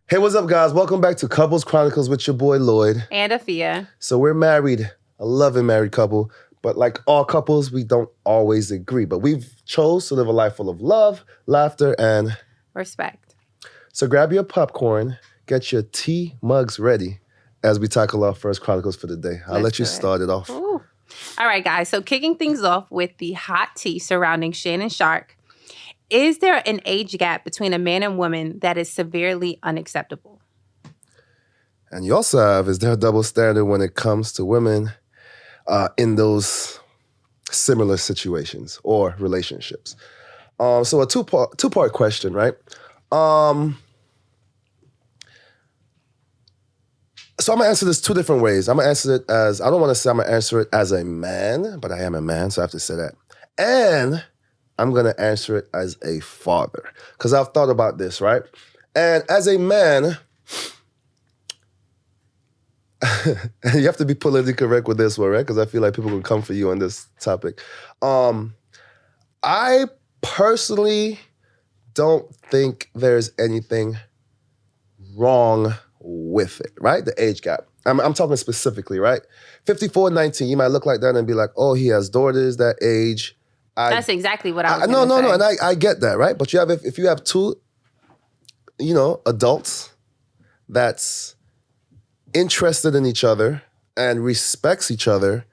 Hey, what's up, guys? Welcome back to Couples Chronicles with your boy, Lloyd. And Afiya. So we're married, a loving married couple, but like all couples, we don't always agree. But we've chose to live a life full of love, laughter, and respect. So grab your popcorn, get your tea mugs ready as we tackle our first Chronicles for the day. I'll let you start it off. Ooh. All right, guys. So kicking things off with the hot tea surrounding Shannon Sharpe. Is there an age gap between a man and woman that is severely unacceptable? And you also have, is there a double standard when it comes to women in those similar situations or relationships? So a two-part question, right? So I'm gonna answer this two different ways. I'm gonna answer it as, I don't wanna say I'm gonna answer it as a man, but I am a man, so I have to say that. And I'm gonna answer it as a father, because I've thought about this, right? And as a man, you have to be politically correct with this one, right? Because I feel like people will come for you on this topic. I personally don't think there's anything wrong with it, right? The age gap. I'm talking specifically, right? 54, 19, you might look like that and be like, oh, he has daughters that age. That's exactly what I was No, say. and I get that, right? But you have if you have two, adults that's interested in each other and respects each other,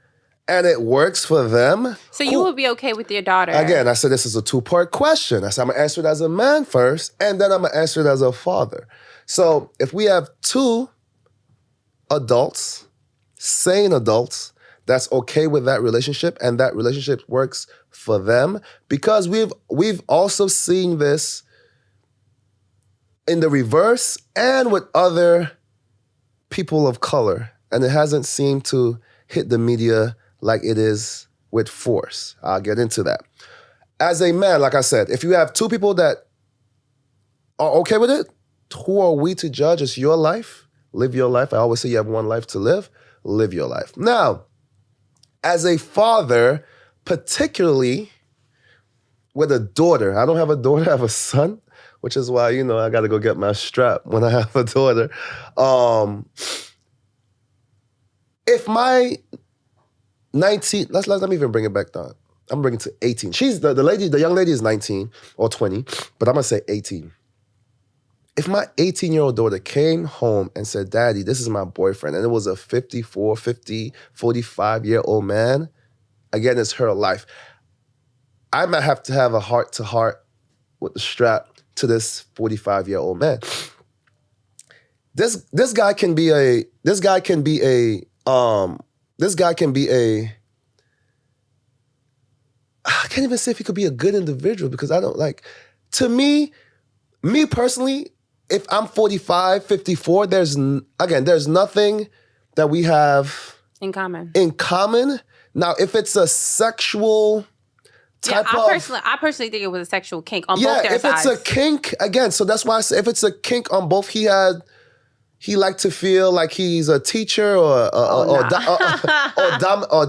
and it works for them. So you would be okay with your daughter? Again, I said this is a two-part question. I said I'm gonna answer it as a man first, and then I'm gonna answer it as a father. So if we have two adults, sane adults, that's okay with that relationship, and that relationship works for them, because we've also seen this in the reverse and with other people of color, and it hasn't seemed to hit the media like it is with force. I'll get into that. As a man, like I said, if you have two people that are okay with it, who are we to judge? It's your life. Live your life. I always say you have one life to live. Live your life. Now, as a father, particularly with a daughter, I don't have a daughter, I have a son, which is why, I got to go get my strap when I have a daughter. If my 19, let me even bring it back down. I'm bringing it to 18. She's the young lady is 19 or 20, but I'm going to say 18. If my 18-year-old daughter came home and said, Daddy, this is my boyfriend, and it was a 54, 50, 45-year-old man, again, it's her life. I might have to have a heart-to-heart with the strap to this 45-year-old man. This guy can be a I can't even say if he could be a good individual, because I don't to me personally, if I'm 45, 54, there's nothing that we have in common. Now, if it's a sexual type I personally think it was a sexual kink on both their sides. If it's a kink, again, so that's why I say if it's a kink on both, he liked to feel like he's a teacher or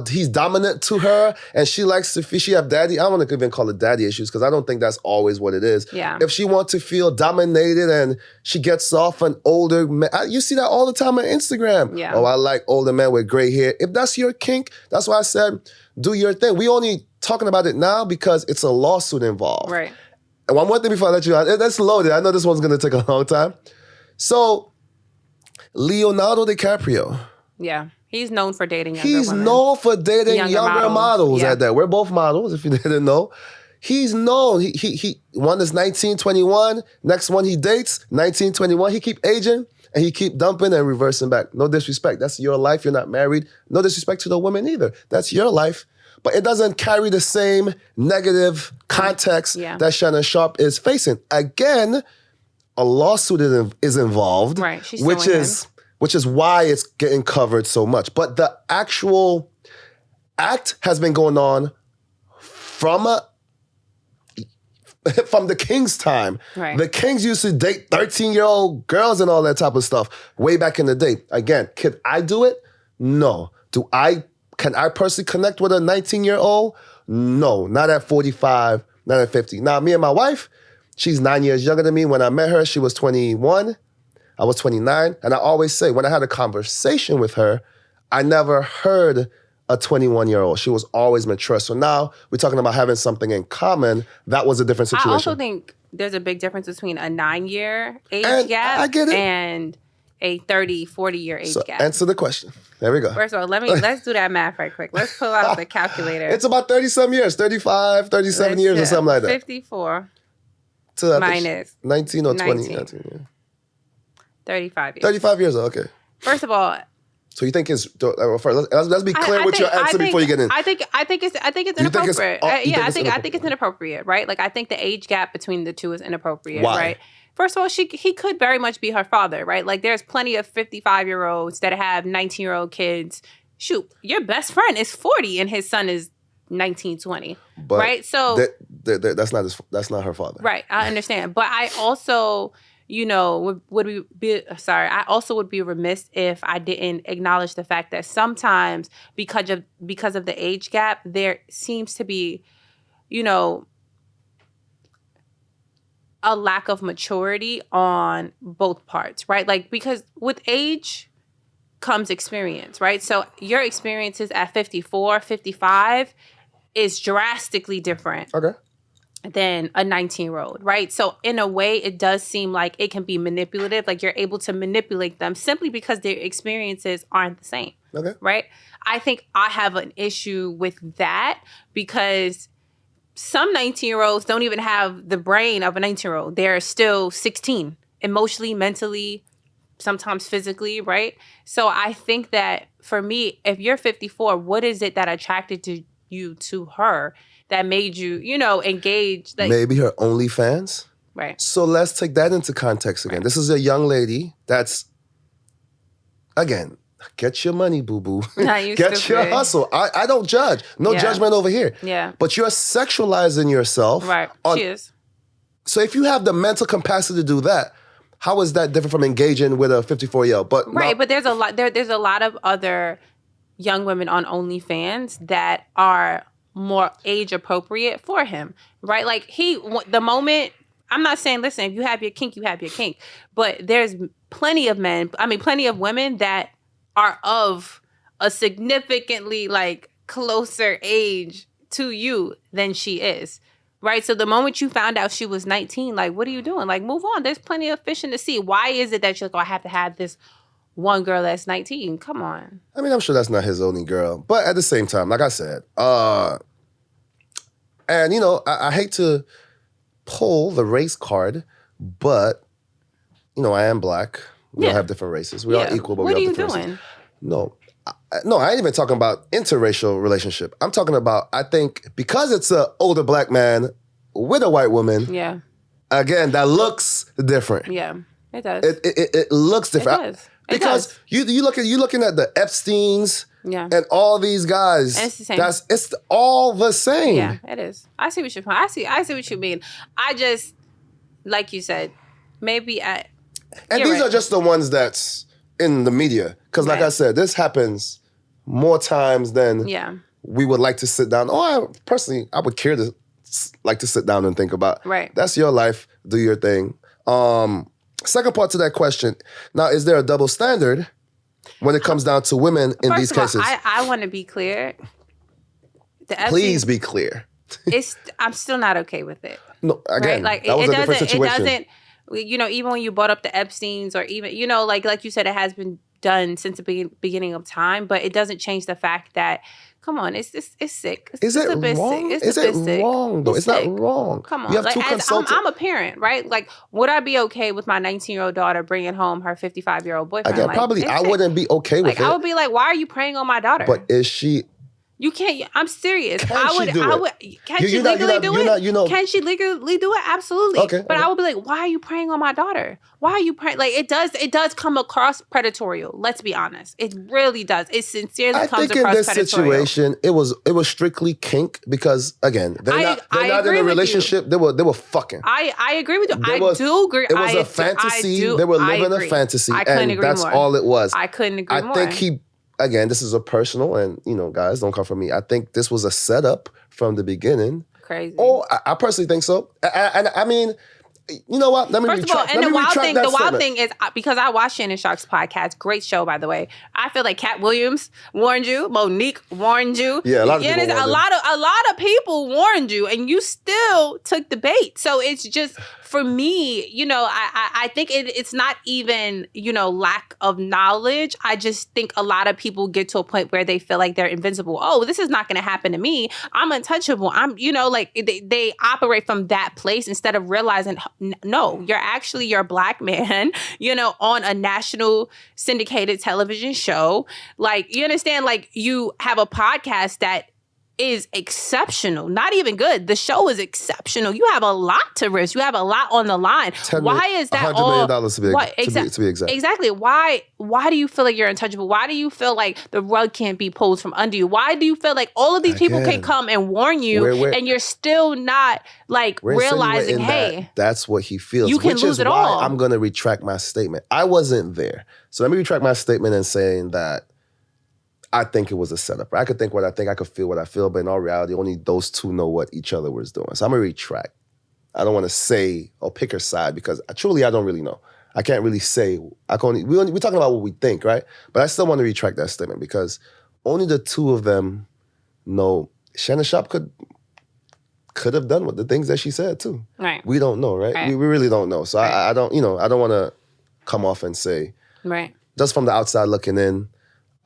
he's dominant to her, and she likes to feel she have daddy. I don't want to even call it daddy issues, because I don't think that's always what it is. Yeah. If she wants to feel dominated and she gets off an older man, you see that all the time on Instagram. Yeah. Oh, I like older men with gray hair. If that's your kink, that's why I said do your thing. We only talking about it now because it's a lawsuit involved. Right. And one more thing before I let you out. That's loaded. I know this one's going to take a long time. So, Leonardo DiCaprio. Yeah. He's known for dating younger He's women. known for dating younger models yeah. at that. We're both models, if you didn't know. He's known. He one is 19, 21. Next one he dates, 19, 21. He keep aging, and he keep dumping and reversing back. No disrespect. That's your life. You're not married. No disrespect to the women either. That's your life. But it doesn't carry the same negative context that Shannon Sharpe is facing. Again, a lawsuit is involved, right? She's which is why it's getting covered so much. But the actual act has been going on from the King's time. Right. The Kings used to date 13-year-old girls and all that type of stuff way back in the day. Again, could I do it? No. Can I personally connect with a 19-year-old? No, not at 45, not at 50. Now, me and my wife, she's 9 years younger than me. When I met her, she was 21. I was 29. And I always say, when I had a conversation with her, I never heard a 21-year-old. She was always mature. So now we're talking about having something in common. That was a different situation. I also think there's a big difference between a 9-year age And gap I get it. and a 30, 40-year age gap. Answer the question. There we go. First of all, let's do that math right quick. Let's pull out the calculator. It's about 30-some years, 35, 37 years or something like that. 54 to minus 19 or 20. 19. 19, yeah. 35 years. 35 years old, okay. First of all, so you think it's let's be clear with your answer before you get in. I think it's inappropriate. I think it's inappropriate, right? Like I think the age gap between the two is inappropriate, Why? right? First of all, he could very much be her father, right? Like there's plenty of 55-year-olds that have 19-year-old kids. Shoot, your best friend is 40 and his son is 19, 20, But right? So that's not her father. Right, I understand. But I also, I also would be remiss if I didn't acknowledge the fact that sometimes because of the age gap, there seems to be, a lack of maturity on both parts, right? Like, because with age comes experience, right? So your experiences at 54, 55 is drastically different. Okay. Than a 19-year-old, right? So in a way, it does seem like it can be manipulative. Like you're able to manipulate them simply because their experiences aren't the same, Okay. right? I think I have an issue with that because some 19-year-olds don't even have the brain of a 19-year-old. They're still 16, emotionally, mentally, sometimes physically, right? So I think that for me, if you're 54, what is it that attracted you to her that made you, engage? Like, maybe her OnlyFans. Right. So let's take that into context again. Right. This is a young lady that's, again, get your money, boo-boo. Get your hustle. I don't judge. No judgment over here. Yeah. But you're sexualizing yourself. Right. She is. So if you have the mental capacity to do that, how is that different from engaging with a 54-year-old? But there's a lot. There's a lot of other young women on OnlyFans that are more age appropriate for him, right? Like the moment, I'm not saying, listen, if you have your kink, you have your kink, but there's plenty of women that are of a significantly like closer age to you than she is, right? So the moment you found out she was 19, like, what are you doing? Like, move on. There's plenty of fish in the sea. Why is it that you're like, I have to have this one girl that's 19? Come on. I mean, I'm sure that's not his only girl. But at the same time, like I said, and I hate to pull the race card, but, I am black. We all have different races. We are equal, but we all have different races. No, I ain't even talking about interracial relationship. I'm talking about, I think, because it's an older black man with a white woman, again, that looks different. Yeah, it does. It looks different. It does. Because you looking at the Epsteins and all these guys. And it's the same. It's all the same. Yeah, it is. I see what you're I see what you mean. I just, like you said, maybe and these are just the ones that's in the media. Because like I said, this happens more times than we would like to sit down. I would care to like to sit down and think about. Right. That's your life. Do your thing. Second part to that question. Now, is there a double standard when it comes down to women in these cases? I want to be clear. Please be clear. I'm still not okay with it. No, again, right? that was a different situation. It doesn't, even when you brought up the Epsteins or even, like you said, it has been done since the beginning of time, but it doesn't change the fact that, come on, it's sick. Is it wrong? Is it wrong, though? It's not wrong. Come on. You have two consultants. I'm a parent, right? Like, would I be okay with my 19-year-old daughter bringing home her 55-year-old boyfriend? Again, probably I wouldn't be okay with it. I would be like, why are you preying on my daughter? But is she... You can't. I'm serious. Can she legally do it? Can she legally do it? Absolutely. Okay. But I would be like, why are you preying on my daughter? Why are you preying? Like, it does come across predatorial. Let's be honest. It really does. It sincerely comes across predatorial. I think in this situation, it was strictly kink because, again, they're not in a relationship. They were fucking. I agree with you. I do agree. It was a fantasy. They were living a fantasy. I couldn't agree more. That's all it was. I couldn't agree more. I think again, this is a personal, and guys, don't come for me. I think this was a setup from the beginning. Crazy. I personally think so. And I mean, You know what? Let me First of all, retract. and Let the me wild retract thing, that the wild statement. thing is because I watched Shannon Sharpe's podcast, great show by the way. I feel like Cat Williams warned you, Monique warned you. Yeah, a lot of people a lot of people warned you, and you still took the bait. So it's just for me, I think it's not even lack of knowledge. I just think a lot of people get to a point where they feel like they're invincible. Oh, this is not going to happen to me. I'm untouchable. I'm like they operate from that place instead of realizing no, you're a black man, on a national syndicated television show. Like, you understand, like you have a podcast that is exceptional, not even good. The show is exceptional. You have a lot to risk. You have a lot on the line. Why is that $100 million to be exact? Exactly. Why do you feel like you're untouchable? Why do you feel like the rug can't be pulled from under you? Why do you feel like all of these people can come and warn you and you're still not like realizing, hey, that's what he feels. You can lose it all. I'm going to retract my statement. I wasn't there. So let me retract my statement and saying that I think it was a setup. I could think what I think, I could feel what I feel, but in all reality, only those two know what each other was doing. So I'm going to retract. I don't want to say or pick her side because I don't really know. I can't really say. We're talking about what we think, right? But I still want to retract that statement because only the two of them know. Shannon Sharpe could have done what the things that she said too. Right. We don't know, right? We really don't know. So I don't want to come off and say, right. Just from the outside looking in,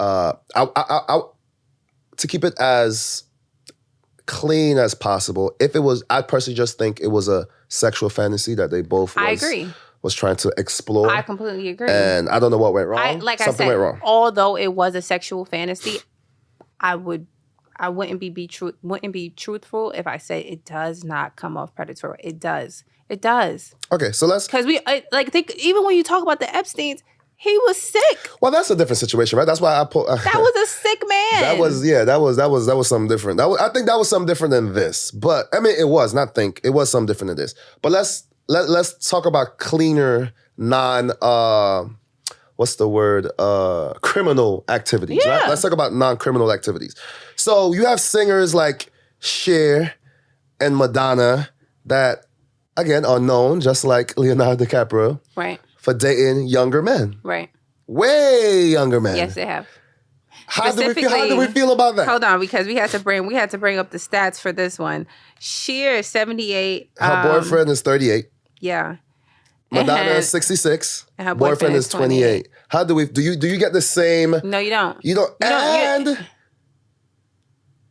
to keep it as clean as possible. If it was, I personally just think it was a sexual fantasy that they both was trying to explore. I completely agree. And I don't know what went wrong. Something went wrong. Although it was a sexual fantasy, I wouldn't be truthful if I say it does not come off predatory. It does. It does. Okay, so let's because think even when you talk about the Epsteins. He was sick. Well, that's a different situation, right? That's why I put. That was a sick man. That was something different. I think that was something different than this. But I mean, it was something different than this. But let's talk about cleaner, criminal activities. Yeah. Right? Let's talk about non-criminal activities. So you have singers like Cher and Madonna that, again, are known just like Leonardo DiCaprio. Right. For dating younger men. Right. Way younger men. Yes, they have. How do we feel about that? Hold on, because we had to bring up the stats for this one. Cher is 78. Her boyfriend is 38. Yeah. Madonna is 66. And her boyfriend is 28. How do you get the same? No, you don't. You don't.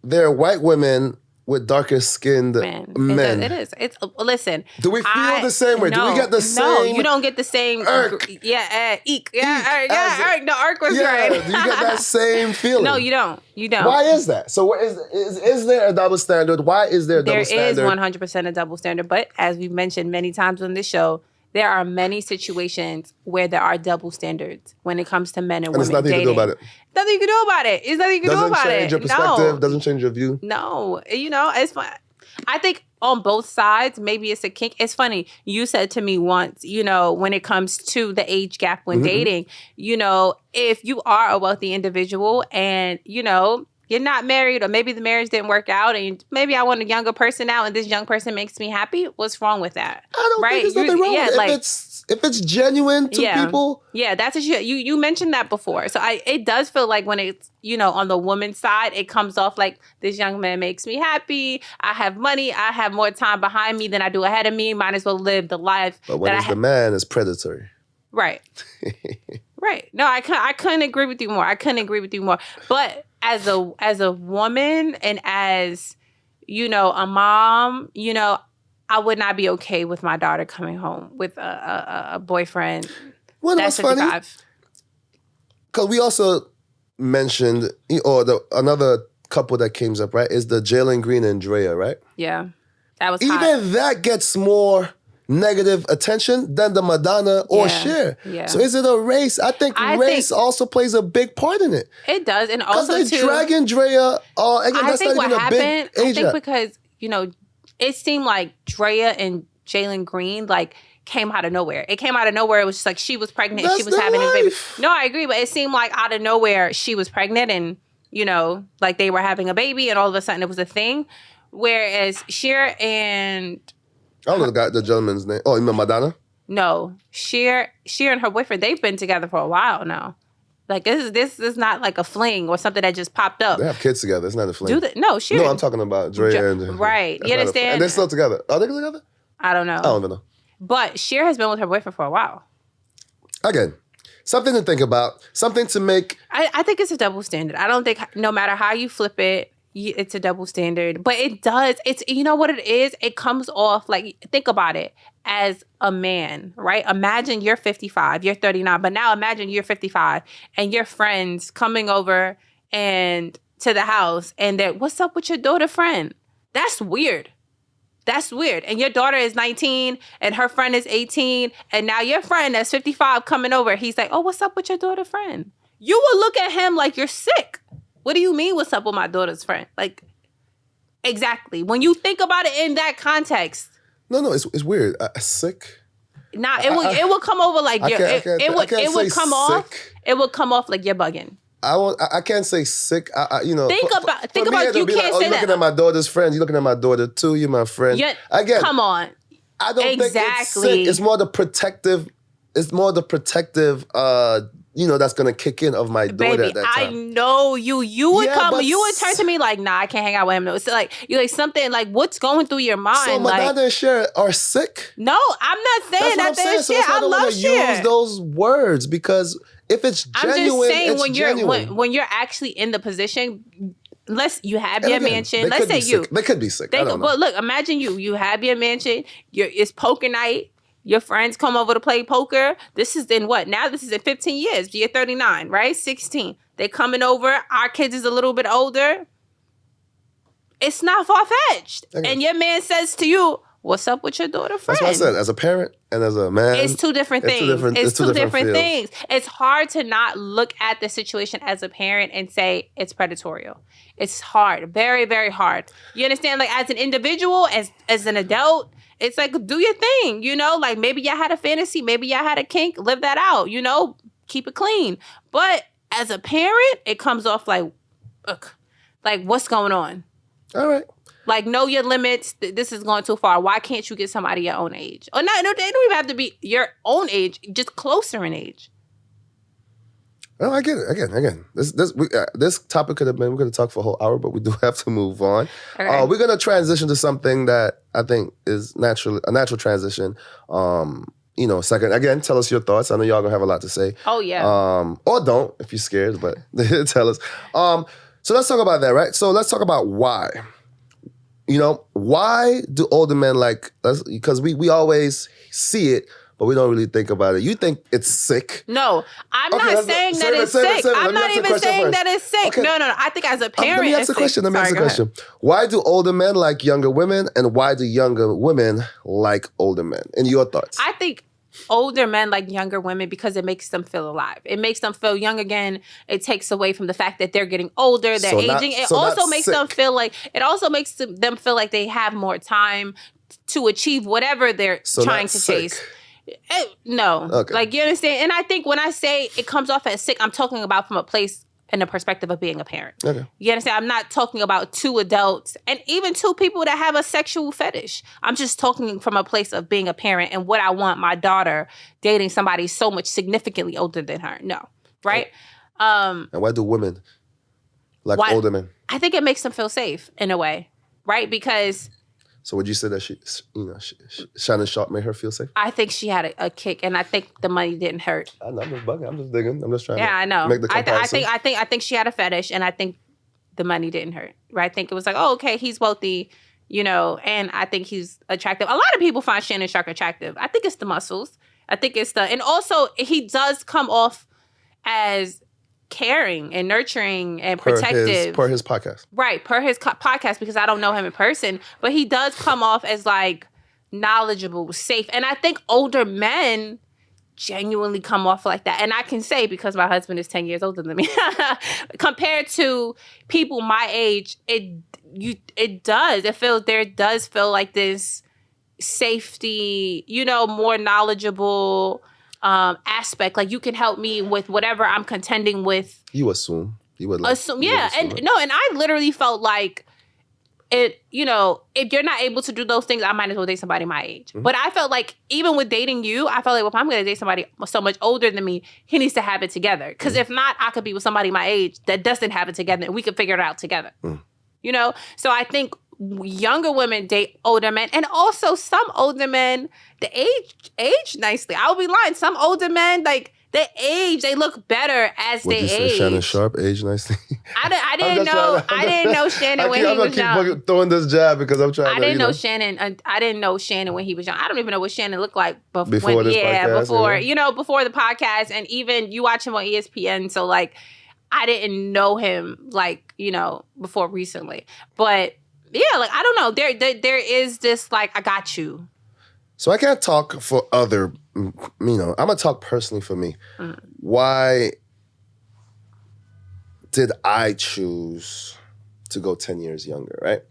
There are white women with darker skinned men. It is. It's listen. Do we feel the same way? No, do we get the same? No, you don't get the same. Irk. Yeah, eek. Yeah, irk. No, irk was right. Do you get that same feeling? No, you don't. You don't. Why is that? So is there a double standard? Why is there a double standard? There is 100% a double standard. But as we've mentioned many times on this show, there are many situations where there are double standards when it comes to men and women there's nothing dating. You can do about it. Nothing you can do about it. It's nothing you can do about it. Doesn't change your perspective. No. Doesn't change your view. No. It's fine. I think on both sides, maybe it's a kink. It's funny. You said to me once, when it comes to the age gap when dating, if you are a wealthy individual and, you're not married or maybe the marriage didn't work out and maybe I want a younger person now and this young person makes me happy, what's wrong with that? I don't think there's nothing wrong with it. If it's genuine to people. Yeah, that's you mentioned that before. So it does feel like when it's, on the woman's side, it comes off like this young man makes me happy. I have money. I have more time behind me than I do ahead of me. Might as well live the life. But when it's the man, it's predatory. Right. Right. No, I couldn't agree with you more. But as a woman and as, a mom, I would not be okay with my daughter coming home with a boyfriend. Well, that's funny. Because we also mentioned, another couple that came up, right, is the Jalen Green and Draya, right? Yeah. That was Even that gets more negative attention than the Madonna or Cher. Yeah. So is it a race? I think race also plays a big part in it. It does. And also, because they're dragging Draya. Again, that's not even a big age gap. Because, it seemed like Draya and Jalen Green, came out of nowhere. It came out of nowhere. It was just like she was pregnant and she was having a baby. No, I agree. But it seemed like out of nowhere she was pregnant and, they were having a baby and all of a sudden it was a thing. Whereas Cher and I don't know the gentleman's name. Oh, you mean Madonna? No, Cher and her boyfriend, they've been together for a while now. Like this is not like a fling or something that just popped up. They have kids together. It's not a fling. No, Cher. No, I'm talking about Draya and right. You understand? And they're still together. Are they together? I don't know. I don't even know. But Cher has been with her boyfriend for a while. Again, something to think about. Something to make. I think it's a double standard. I don't think no matter how you flip it, it's a double standard. But it does. It's, you know what it is? It comes off like, think about it as a man, right? Imagine you're 55, you're 39, but now imagine you're 55 and your friends coming over and to the house and they're, what's up with your daughter friend? That's weird. That's weird. And your daughter is 19 and her friend is 18. And now your friend that's 55 coming over, he's like, oh, what's up with your daughter friend? You will look at him like you're sick. What do you mean what's up with my daughter's friend? Like, exactly. When you think about it in that context. No, it's weird. Sick? Nah, it will come over like it would come off. It would come off like you're bugging. I can't say sick. Think about you can't say that. You're looking at my daughter's friends. You're looking at my daughter too. You're my friend. Again, come on. I don't think it's sick. It's more the protective. It's more the protective. That's gonna kick in of my daughter at that time. I know you. You would turn to me like, nah, I can't hang out with him. It's like you like something like what's going through your mind. So Madonna and Cher are sick. No, I'm not saying that they're sick. I love Cher. Use those words because if it's genuine, I'm just saying when you're actually in the position. You have your mansion. Let's say you. They could be sick. I don't know. But look, imagine you have your mansion. It's poker night. Your friends come over to play poker. This is in what? Now this is in 15 years. You're 39, right? 16. They're coming over. Our kids is a little bit older. It's not far-fetched. Okay. And your man says to you, what's up with your daughter friend? That's what I said. As a parent and as a man. It's two different things. It's two different things. It's hard to not look at the situation as a parent and say it's predatorial. It's hard. Very, very hard. You understand? Like as an individual, as an adult, it's like, do your thing, like maybe y'all had a fantasy, maybe y'all had a kink, live that out, keep it clean. But as a parent, it comes off like, ugh, like what's going on? All right. Like, know your limits. This is going too far. Why can't you get somebody your own age? Or no, they don't even have to be your own age, just closer in age. Oh, I get it. Again, this topic could have been, we're going to talk for a whole hour, but we do have to move on. Okay. We're going to transition to something that I think is a natural transition. Second, again, tell us your thoughts. I know y'all going to have a lot to say. Oh, yeah. Or don't, if you're scared, but tell us. So let's talk about that, right? So let's talk about why. Why do older men because we always see it, but we don't really think about it. You think it's sick? No, I'm not saying that it's sick. I'm not even saying that it's sick. Okay. No. I think as a parent, let me ask the question. Why do older men like younger women, and why do younger women like older men? In your thoughts? I think older men like younger women because it makes them feel alive. It makes them feel young again. It takes away from the fact that they're getting older, they're aging. It also makes them feel like they have more time to achieve whatever they're trying to chase. No. Okay. Like, you understand? And I think when I say it comes off as sick, I'm talking about from a place and a perspective of being a parent. Okay. You understand? I'm not talking about two adults and even two people that have a sexual fetish. I'm just talking from a place of being a parent and what I want my daughter dating somebody so much significantly older than her. No. Right? And why do women like older men? I think it makes them feel safe in a way. Right? Because... So would you say that Shannon Sharpe made her feel safe? I think she had a kick, and I think the money didn't hurt. I know, I'm just bugging. I'm just digging. I'm just trying I know. To make the comparison. I think she had a fetish, and I think the money didn't hurt. Right? I think it was like, oh, okay, he's wealthy, and I think he's attractive. A lot of people find Shannon Sharpe attractive. I think it's the muscles. I think it's and also he does come off as caring and nurturing and protective. Per his podcast. Right, per his podcast, because I don't know him in person. But he does come off as like knowledgeable, safe. And I think older men genuinely come off like that. And I can say, because my husband is 10 years older than me, compared to people my age, it does feel like this safety, more knowledgeable aspect. Like, you can help me with whatever I'm contending with. You assume. You would assume, yeah. And I literally felt like if you're not able to do those things, I might as well date somebody my age. But I felt like even with dating you, I felt like, well, if I'm going to date somebody so much older than me, he needs to have it together. Because if not, I could be with somebody my age that doesn't have it together, and we could figure it out together. So I think younger women date older men, and also some older men, they age nicely. I would be lying. Some older men, like, they look better as they age. Shannon Sharpe age nicely? I didn't know Shannon when he was young. I'm keep throwing this jab because I'm trying to. I didn't know Shannon when he was young. I don't even know what Shannon looked like before this podcast. Before the podcast, and even you watch him on ESPN. So like, I didn't know him like before recently, but yeah, like I don't know. There is this like I got you. So I can't talk for other. I'm gonna talk personally for me. Why did I choose to go 10 years younger, right?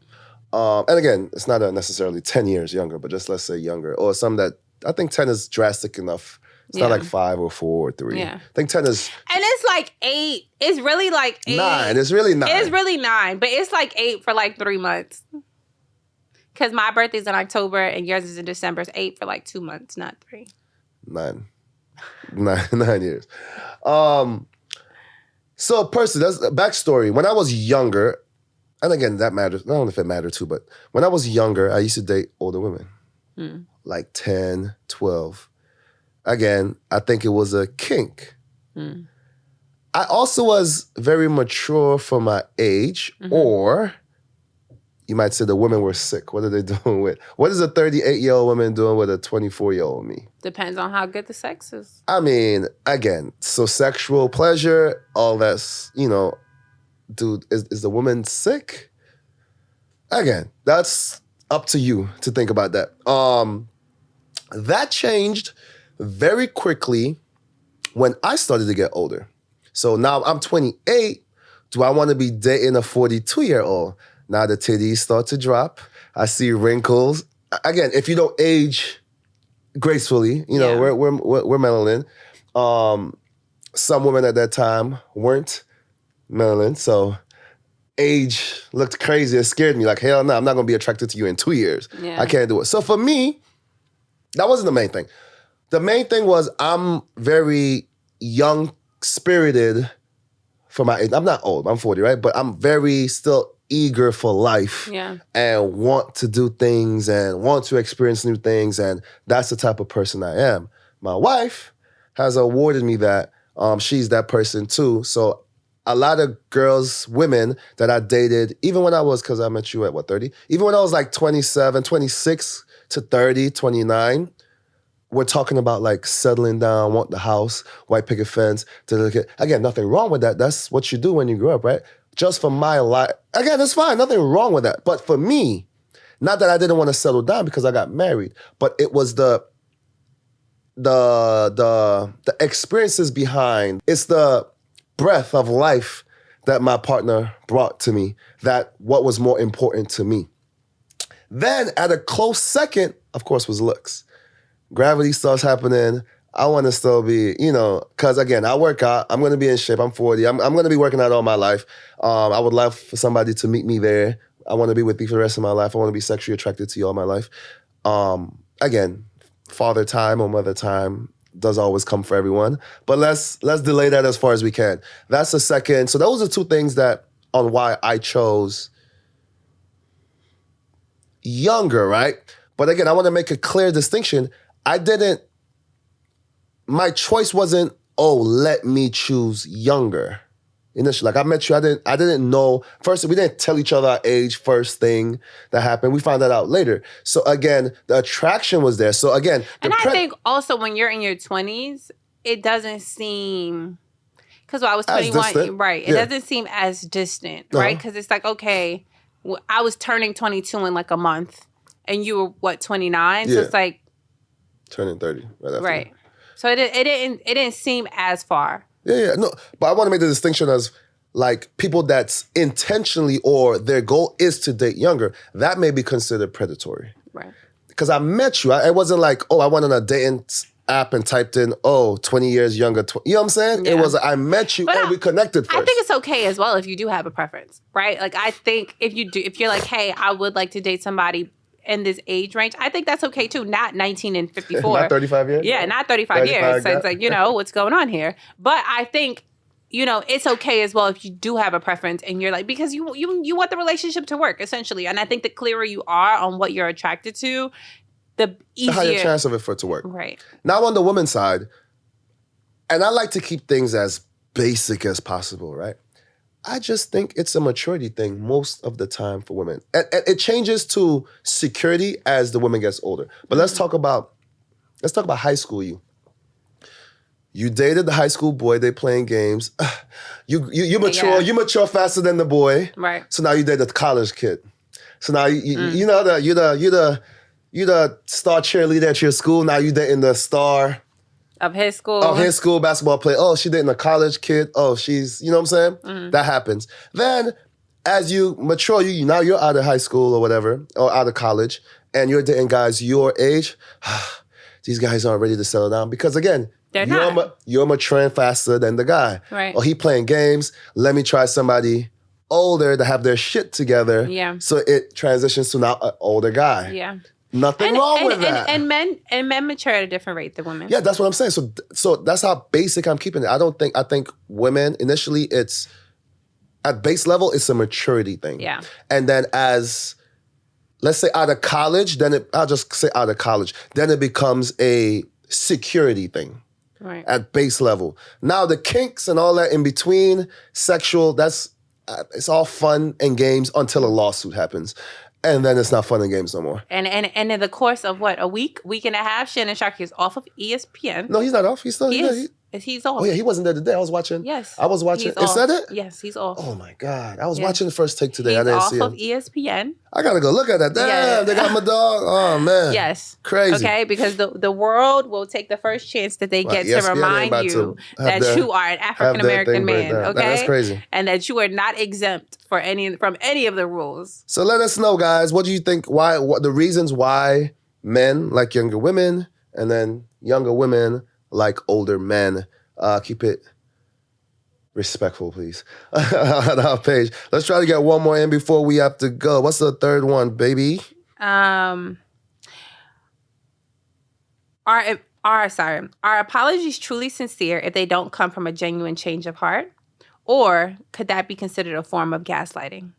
And again, it's not necessarily 10 years younger, but just let's say younger, or some that I think 10 is drastic enough. It's not like 5 or 4 or 3. Yeah. I think 10 is... And it's like 8. It's really like 8. 9. It's really 9. It's really 9, but it's like 8 for like 3 months. Because my birthday's in October and yours is in December. It's 8 for like 2 months, not 3. 9 years. So personally, that's a backstory. When I was younger, and again, that matters. I don't know if it mattered too, but when I was younger, I used to date older women. Like 10, 12. Again, I think it was a kink. I also was very mature for my age, or you might say the women were sick. What are they doing with? What is a 38-year-old woman doing with a 24-year-old me? Depends on how good the sex is. I mean, again, so sexual pleasure, all that's, dude, is the woman sick? Again, that's up to you to think about that. That changed very quickly when I started to get older. So now I'm 28. Do I want to be dating a 42-year-old? Now the titties start to drop. I see wrinkles. Again, if you don't age gracefully, we're melanin. Some women at that time weren't melanin, so age looked crazy. It scared me. Like, hell no, I'm not going to be attracted to you in 2 years. Yeah. I can't do it. So for me, that wasn't the main thing. The main thing was I'm very young-spirited for my age. I'm not old. I'm 40, right? But I'm very still eager for life and want to do things and want to experience new things. And that's the type of person I am. My wife has awarded me that. She's that person too. So a lot of girls, women that I dated, even when I was, because I met you at 30? Even when I was like 27, 26 to 30, 29, we're talking about like settling down, want the house, white picket fence. Again, nothing wrong with that. That's what you do when you grow up, right? Just for my life. Again, it's fine. Nothing wrong with that. But for me, not that I didn't want to settle down because I got married, but it was the experiences behind. It's the breath of life that my partner brought to me, that what was more important to me. Then at a close second, of course, was looks. Gravity starts happening. I want to still be, because again, I work out. I'm going to be in shape. I'm 40. I'm going to be working out all my life. I would love for somebody to meet me there. I want to be with you for the rest of my life. I want to be sexually attracted to you all my life. Again, father time or mother time does always come for everyone. But let's delay that as far as we can. That's the second. So those are two things that on why I chose younger, right? But again, I want to make a clear distinction. My choice wasn't, let me choose younger. Initially, like I met you, I didn't know. First, we didn't tell each other our age first thing that happened. We found that out later. So again, the attraction was there. So again. And I think also when you're in your 20s, it doesn't seem, because I was 21, right? It doesn't seem as distant, right? Because it's like, okay, I was turning 22 in like a month and you were 29? So it's like. Turning 30 right after. Right. So it didn't seem as far. Yeah. No, but I want to make the distinction as like people that's intentionally or their goal is to date younger. That may be considered predatory. Right. Because I met you. It wasn't like, I went on a dating app and typed in, 20 years younger. You know what I'm saying? Yeah. It was, I met you and we connected first. I think it's okay as well if you do have a preference, right? Like, I think if you're like, hey, I would like to date somebody in this age range, I think that's okay too. Not 19 and 54. Not 35 years? Yeah, not 35 years. So it's like, what's going on here? But I think, it's okay as well if you do have a preference and you're like, because you want the relationship to work, essentially. And I think the clearer you are on what you're attracted to, the easier. The higher chance of it for it to work. Right. Now on the woman's side, and I like to keep things as basic as possible, right? I just think it's a maturity thing most of the time for women. And it changes to security as the woman gets older. But let's talk about high school you. You dated the high school boy, they playing games. You mature, you mature faster than the boy. Right. So now you date the college kid. So now you know that you the star cheerleader at your school. Now you dating the star of his school. Of his school basketball player. Oh, she dating a college kid. Oh, she's, you know what I'm saying? That happens. Then as you mature, now you're out of high school or whatever, or out of college, and you're dating guys your age. These guys aren't ready to settle down because again, you're maturing faster than the guy. Right. Or he playing games. Let me try somebody older to have their shit together. Yeah. So it transitions to now an older guy. Yeah. Nothing wrong with that. And men mature at a different rate than women. Yeah, that's what I'm saying. So that's how basic I'm keeping it. I think women, initially it's, at base level, it's a maturity thing. Yeah. And then let's say out of college, then it becomes a security thing. Right. At base level. Now the kinks and all that in between, sexual, it's all fun and games until a lawsuit happens. And then it's not fun and games no more. And in the course of a week and a half, Shannon Sharpe is off of ESPN. No, he's not off. He's still He's off. Oh yeah, he wasn't there today. I was watching. Yes. I was watching. Is that it? Yes, he's off. Oh my God. I was watching the first take today. He's I didn't see him. off of ESPN. I gotta go look at that. Damn, they got my dog. Oh man. Yes. Crazy. Okay, because the world will take the first chance that they get to remind you that you are an African American man. Okay. That's crazy. And that you are not exempt from any of the rules. So let us know, guys. What do you think? What the reasons why men like younger women and then younger women like older men? Keep it respectful, please. On our page. Let's try to get one more in before we have to go. What's the third one, baby? Are apologies truly sincere if they don't come from a genuine change of heart? Or could that be considered a form of gaslighting?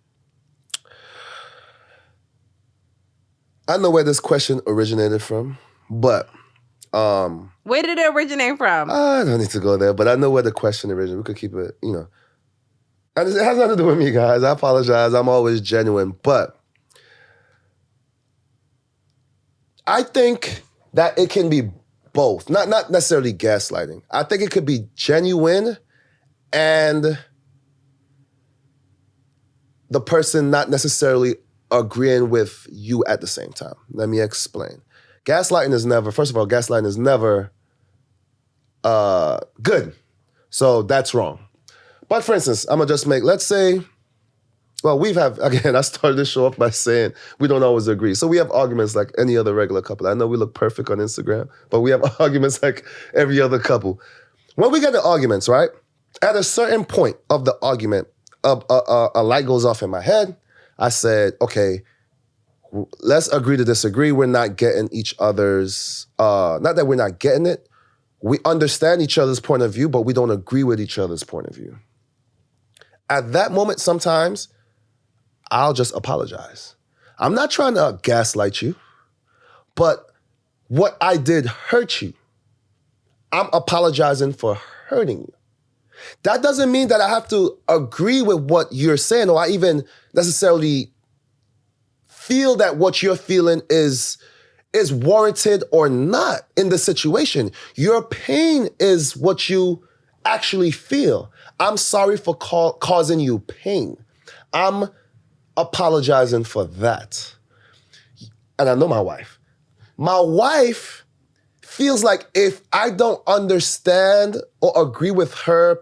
I know where this question originated from, but where did it originate from? I don't need to go there, but I know where the question originated. We could keep it, And it has nothing to do with me, guys. I apologize. I'm always genuine. But I think that it can be both. Not necessarily gaslighting. I think it could be genuine and the person not necessarily agreeing with you at the same time. Let me explain. Gaslighting is never good. So that's wrong. But for instance, I'm going to just let's say, again, I started this show off by saying we don't always agree. So we have arguments like any other regular couple. I know we look perfect on Instagram, but we have arguments like every other couple. When we get into arguments, right, at a certain point of the argument, a light goes off in my head. I said, okay, let's agree to disagree. We're not getting each other's, not that we're not getting it. We understand each other's point of view, but we don't agree with each other's point of view. At that moment, sometimes I'll just apologize. I'm not trying to gaslight you, but what I did hurt you. I'm apologizing for hurting you. That doesn't mean that I have to agree with what you're saying or I even necessarily feel that what you're feeling is warranted or not in the situation. Your pain is what you actually feel. I'm sorry for causing you pain. I'm apologizing for that. And I know my wife. My wife feels like if I don't understand or agree with her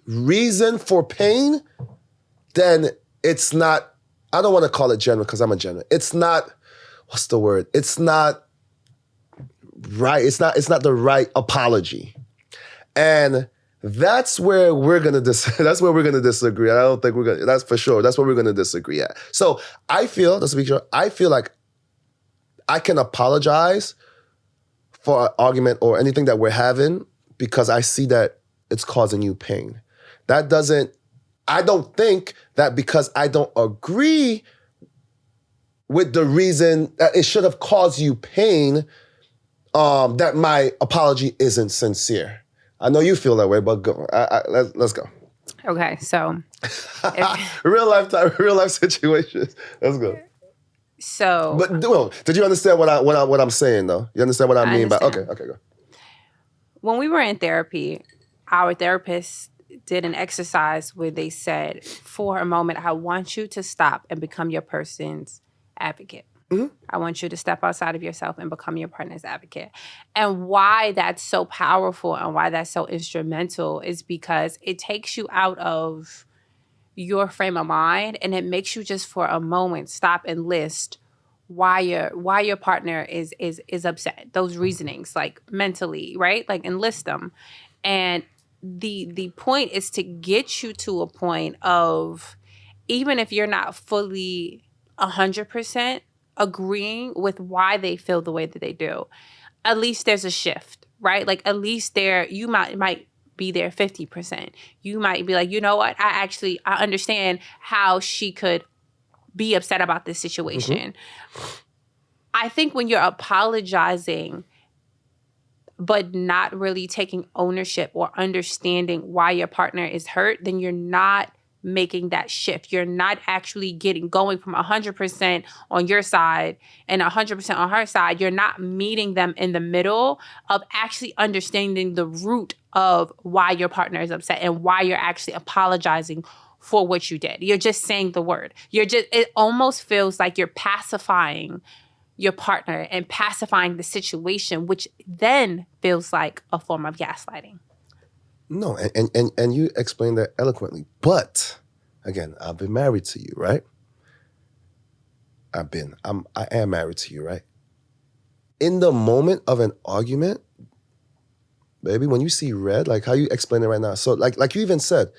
reason for pain, then it's not, I don't want to call it genuine because I'm a genuine. It's not, what's the word? It's not right. It's not the right apology. And that's where we're gonna disagree. I don't think that's for sure. That's where we're gonna disagree at. So I feel like I can apologize for an argument or anything that we're having because I see that it's causing you pain. I don't think that because I don't agree with the reason that it should have caused you pain, that my apology isn't sincere. I know you feel that way, but go. Let's go. Okay, so real life situations. Let's go. So, but did you understand what I'm saying though? You understand what I mean by okay, go. When we were in therapy, our therapist did an exercise where they said, for a moment, I want you to stop and become your person's advocate. Mm-hmm. I want you to step outside of yourself and become your partner's advocate. And why that's so powerful and why that's so instrumental is because it takes you out of your frame of mind and it makes you just for a moment stop and list why your partner is upset. Those reasonings, like mentally, right? Like enlist them. And the point is to get you to a point of, even if you're not fully 100% agreeing with why they feel the way that they do, at least there's a shift, right? Like at least you might be there 50%. You might be like, you know what? I understand how she could be upset about this situation. Mm-hmm. I think when you're apologizing but not really taking ownership or understanding why your partner is hurt, then you're not making that shift. You're not actually going from 100% on your side and 100% on her side. You're not meeting them in the middle of actually understanding the root of why your partner is upset and why you're actually apologizing for what you did. You're just saying the word. It almost feels like you're pacifying your partner and pacifying the situation, which then feels like a form of gaslighting. No, and you explained that eloquently. But again, I've been married to you, right? I am married to you, right? In the moment of an argument, baby, when you see red, like how you explain it right now. So like you even said,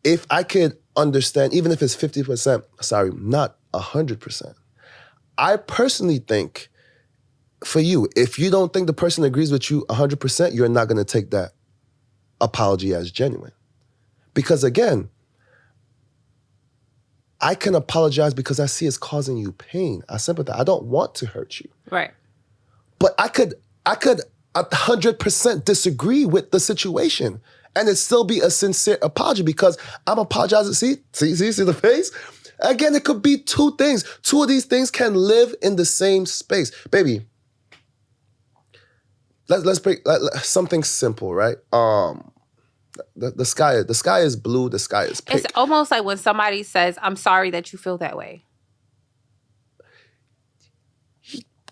if I could understand, even if it's 50%, sorry, not 100%. I personally think for you, if you don't think the person agrees with you 100%, you're not going to take that apology as genuine. Because again, I can apologize because I see it's causing you pain. I sympathize. I don't want to hurt you. Right. But I could 100% disagree with the situation and it still be a sincere apology because I'm apologizing. See the face? Again, it could be two things. Two of these things can live in the same space. Baby, let's break something simple, right? The sky is blue, the sky is pink. It's almost like when somebody says, I'm sorry that you feel that way.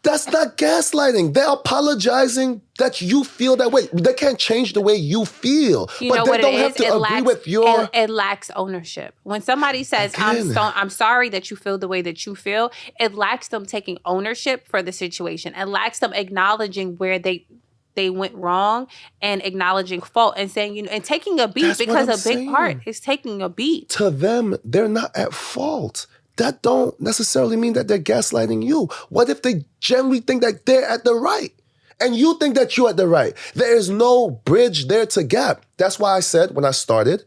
That's not gaslighting. They're apologizing that you feel that way. They can't change the way you feel. You know but what they don't it have is? to agree with your... It lacks ownership. When somebody says, I'm sorry that you feel the way that you feel, it lacks them taking ownership for the situation. It lacks them acknowledging where they went wrong and acknowledging fault and saying, and taking a beat. That's because a big part is taking a beat. To them, they're not at fault. That don't necessarily mean that they're gaslighting you. What if they generally think that they're at the right and you think that you're at the right? There is no bridge there to gap. That's why I said when I started,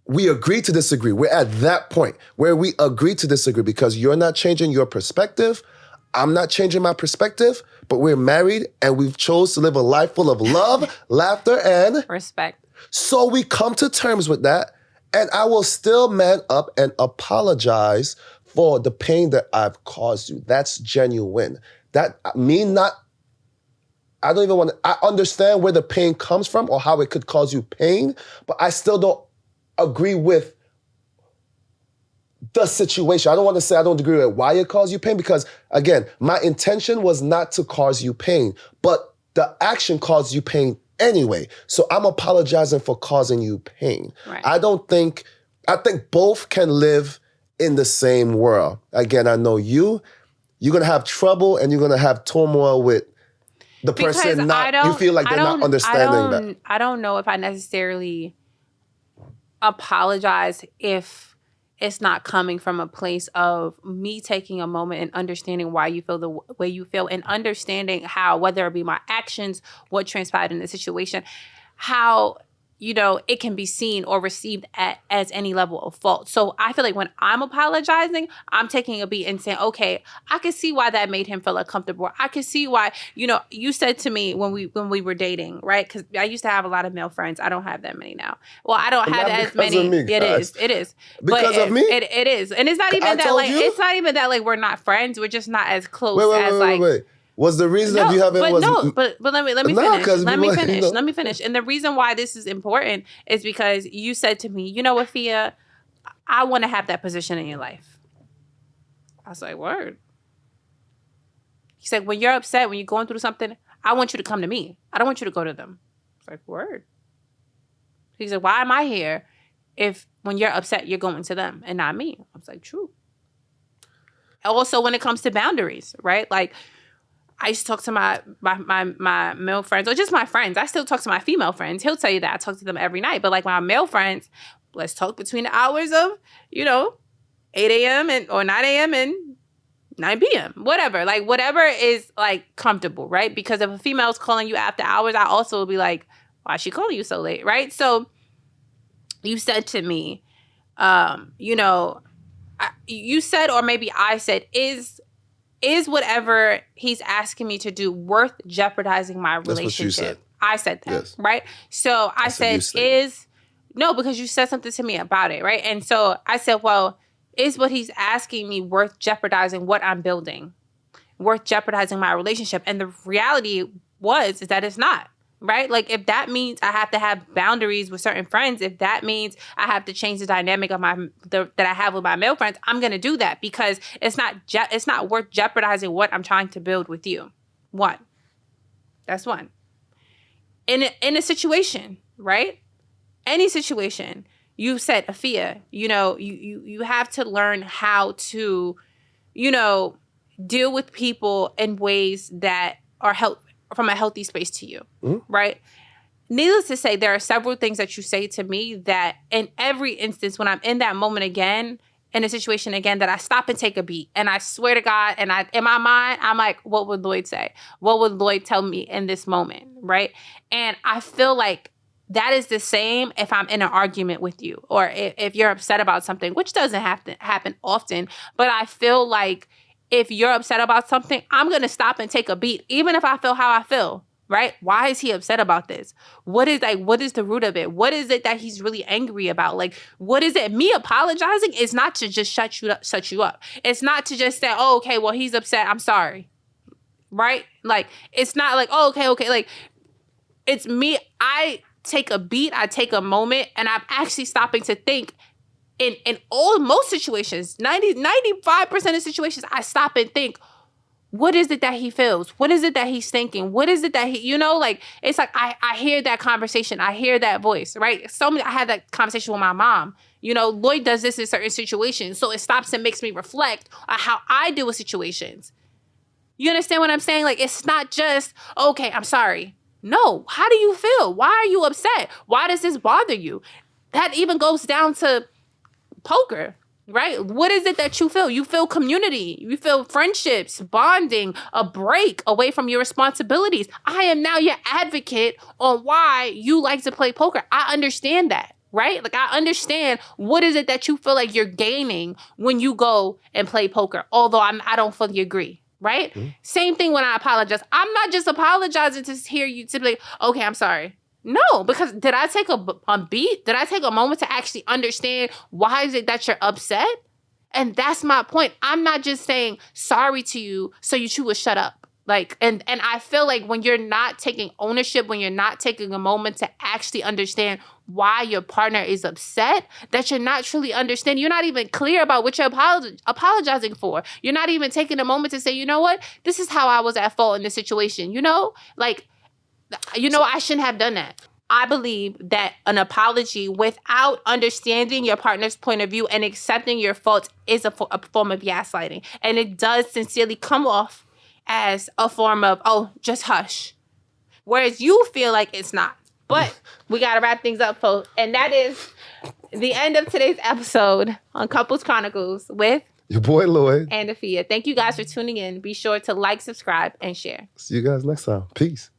we agree to disagree. We're at that point where we agree to disagree because you're not changing your perspective. I'm not changing my perspective, but we're married and we've chose to live a life full of love, laughter, and respect. So we come to terms with that. And I will still man up and apologize for the pain that I've caused you. That's genuine. I understand where the pain comes from or how it could cause you pain, but I still don't agree with the situation. I don't want to say I don't agree with why it caused you pain because, again, my intention was not to cause you pain, but the action caused you pain anyway. So I'm apologizing for causing you pain. Right. I think both can live in the same world. Again, I know you you're going to have trouble and you're going to have turmoil with the person you feel like they're not understanding that. I don't know if I necessarily apologize if it's not coming from a place of me taking a moment and understanding why you feel the way you feel and understanding how, whether it be my actions, what transpired in the situation, how, it can be seen or received as any level of fault. So I feel like when I'm apologizing, I'm taking a beat and saying, okay, I can see why that made him feel uncomfortable. I can see why, you said to me when we were dating, right? Because I used to have a lot of male friends. I don't have that many now. Well, I don't have as many. It is. Because of me? It is. And it's not even it's not even that like we're not friends. We're just not as close wait. Was the reason that you haven't but let me finish. Let me finish. And the reason why this is important is because you said to me, Afiya, I want to have that position in your life. I was like, word. He said, when you're upset, when you're going through something, I want you to come to me. I don't want you to go to them. I was like, word. He said, why am I here if when you're upset, you're going to them and not me? I was like, true. Also, when it comes to boundaries, right? Like, I used to talk to my male friends, or just my friends. I still talk to my female friends. He'll tell you that I talk to them every night. But like my male friends, let's talk between the hours of, 8 a.m. or 9 a.m. and 9 p.m. Whatever. Like whatever is like comfortable, right? Because if a female's calling you after hours, I also will be like, why is she calling you so late, right? So you said to me, you said, or maybe I said, is whatever he's asking me to do worth jeopardizing my relationship? That's what you said. I said that, yes. Right? So I said, no, because you said something to me about it, right? And so I said, well, is what he's asking me worth jeopardizing what I'm building? Worth jeopardizing my relationship? And the reality is that it's not. Right? Like if that means I have to have boundaries with certain friends, if that means I have to change the dynamic of that I have with my male friends, I'm going to do that because it's not worth jeopardizing what I'm trying to build with you. One. That's one. In a situation, right? Any situation, you said, Afiya, you have to learn how to, deal with people in ways that are from a healthy space to you, right? Needless to say, there are several things that you say to me that in every instance, when I'm in that moment again, in a situation again, that I stop and take a beat. And I swear to God, and in my mind, I'm like, what would Lloyd say? What would Lloyd tell me in this moment, right? And I feel like that is the same if I'm in an argument with you or if you're upset about something, which doesn't have to happen often. But I feel like if you're upset about something, I'm going to stop and take a beat, even if I feel how I feel, right? Why is he upset about this? What is the root of it? What is it that he's really angry about? Like, what is it? Me apologizing is not to just shut you up. It's not to just say, oh, okay, well, he's upset. I'm sorry. Right? Like, it's not like, oh, okay. Like, it's me. I take a beat. I take a moment and I'm actually stopping to think. In most situations, 95% of situations, I stop and think, what is it that he feels? What is it that he's thinking? What is it that he, like, it's like I hear that conversation. I hear that voice, right? I had that conversation with my mom. Lloyd does this in certain situations. So it stops and makes me reflect on how I deal with situations. You understand what I'm saying? Like, it's not just, okay, I'm sorry. No, how do you feel? Why are you upset? Why does this bother you? That even goes down to poker, right? What is it that you feel? You feel community. You feel friendships, bonding, a break away from your responsibilities. I am now your advocate on why you like to play poker. I understand that, right? Like, I understand what is it that you feel like you're gaining when you go and play poker, although I don't fully agree, right? Mm-hmm. Same thing when I apologize. I'm not just apologizing to hear you to be like, okay, I'm sorry. No, because did I take a beat? Did I take a moment to actually understand why is it that you're upset? And that's my point. I'm not just saying sorry to you so you two will shut up. Like, and I feel like when you're not taking ownership, when you're not taking a moment to actually understand why your partner is upset, that you're not truly understanding. You're not even clear about what you're apologizing for. You're not even taking a moment to say, you know what? This is how I was at fault in this situation. Like, I shouldn't have done that. I believe that an apology without understanding your partner's point of view and accepting your faults is a form of gaslighting. And it does sincerely come off as a form of, oh, just hush. Whereas you feel like it's not. But we got to wrap things up, folks. And that is the end of today's episode on Couples Chronicles with your boy Lloyd and Afiya. Thank you guys for tuning in. Be sure to like, subscribe, and share. See you guys next time. Peace.